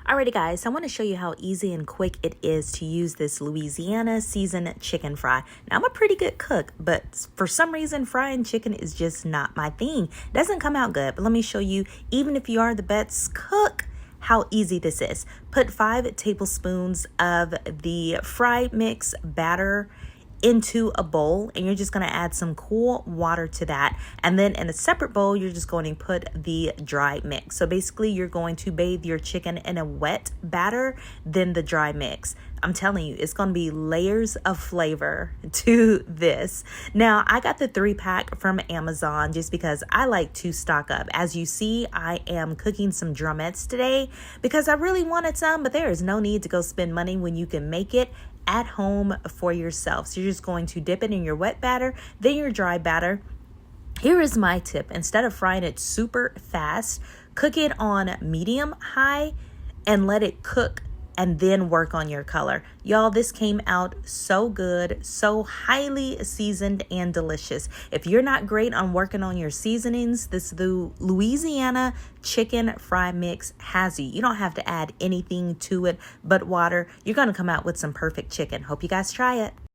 Alrighty guys, so I want to show you how easy and quick it is to use this Louisiana seasoned chicken fry. Now I'm a pretty good cook, but for some reason frying chicken is just not my thing. It doesn't come out good, but let me show you, even if you are the best cook, how easy this is. Put 5 tablespoons of the fry mix batter into a bowl, and you're just going to add some cool water to that, and then in a separate bowl you're just going to put the dry mix. So basically you're going to bathe your chicken in a wet batter, then the dry mix. I'm telling you, it's going to be layers of flavor to this. Now I got the 3-pack from Amazon just because I like to stock up. As you see, I am cooking some drumettes today because I really wanted some, but there is no need to go spend money when you can make it at home for yourself. So you're just going to dip it in your wet batter, then your dry batter. Here is my tip. Instead of frying it super fast, cook it on medium high and let it cook and then work on your color. Y'all, this came out so good, so highly seasoned and delicious. If you're not great on working on your seasonings, this Louisiana chicken fry mix has you. You don't have to add anything to it but water. You're gonna come out with some perfect chicken. Hope you guys try it.